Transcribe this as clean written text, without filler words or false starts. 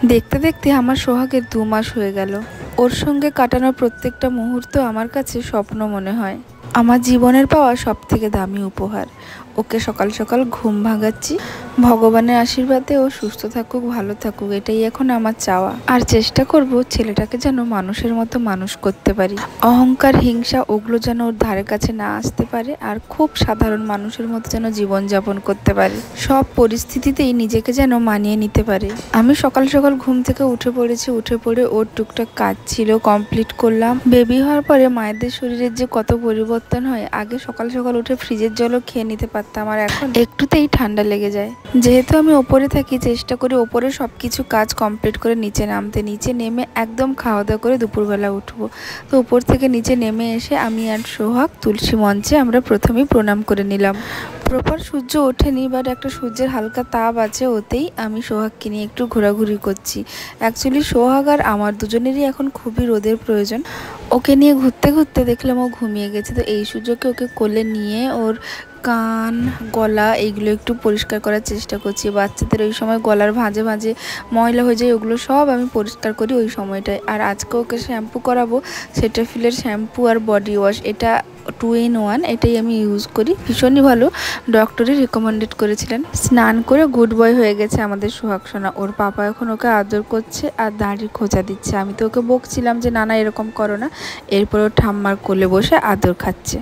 দেখতে দেখতে আমার সোহাগের 2 মাস হয়ে গেল। ওর সঙ্গে কাটানোর প্রত্যেকটা মুহূর্ত আমার কাছে স্বপ্ন মনে হয়। আমার জীবনের পাওয়া সবথেকে দামি উপহার। ওকে সকাল সকাল ঘুম ভাঙাচ্ছি। ভগবানের আশীর্বাদে ও সুস্থ থাকুক, ভালো থাকুক, এটাই এখন আমার চাওয়া। আর চেষ্টা করব ছেলেটাকে যেন মানুষের মতো মানুষ করতে পারি। অহংকার, হিংসা ওগুলো যেন ওর ধারে কাছে না আসতে পারে, আর খুব সাধারণ মানুষের মতো যেন জীবনযাপন করতে পারে। সব পরিস্থিতিতেই নিজেকে যেন মানিয়ে নিতে পারে। আমি সকাল সকাল ঘুম থেকে উঠে পড়েছি। উঠে পড়ে ওর টুকটাক কাজ ছিল কমপ্লিট করলাম। বেবি হওয়ার পরে মায়েদের শরীরের যে কত পরিবর্তন হয়। আগে সকাল সকাল উঠে ফ্রিজের জলও খেয়ে নিতে পারতাম, আর এখন একটুতেই ঠান্ডা লেগে যায়। যেহেতু আমি ওপরে থাকি, চেষ্টা করি ওপরে সবকিছু কাজ কমপ্লিট করে নিচে নামতে। নিচে নেমে একদম খাওয়া দাওয়া করে দুপুরবেলা উঠবো। তো উপর থেকে নিচে নেমে এসে আমি আর সোহাগ তুলসী মঞ্চে আমরা প্রথমেই প্রণাম করে নিলাম। প্রপার সূর্য ওঠেনি, বাট একটা সূর্যের হালকা তাপ আছে, ওতেই আমি সোহাগকে নিয়ে একটু ঘোরাঘুরি করছি। অ্যাকচুয়ালি সোহাগ আর আমার দুজনেরই এখন খুবই রোদের প্রয়োজন। ওকে নিয়ে ঘুরতে ঘুরতে দেখলাম ও ঘুমিয়ে গেছে। তো এই সুযোগে ওকে কোলে নিয়ে ওর কান, গলা এইগুলো একটু পরিষ্কার করার চেষ্টা করছি। বাচ্চাদের ওই সময় গলার ভাঁজে ভাঁজে ময়লা হয়ে যায়, ওগুলো সব আমি পরিষ্কার করি ওই সময়টায়। আর আজকে ওকে শ্যাম্পু করাবো, সেটাফিলের শ্যাম্পু আর বডি ওয়াশ, এটা 2 in 1, এটাই আমি ইউজ করি। ভীষণই ভালো, ডক্টরে রিকমেন্ডেড করেছিলেন। স্নান করে গুড বয় হয়ে গেছে আমাদের সোহাগ সোনা। ওর পাপা এখন ওকে আদর করছে আর দাঁড়িয়ে খোঁচা দিচ্ছে। আমি তো ওকে বকছিলাম যে না না এরকম করো না। এরপর ও ঠাম্মার কোলে বসে আদর খাচ্ছে।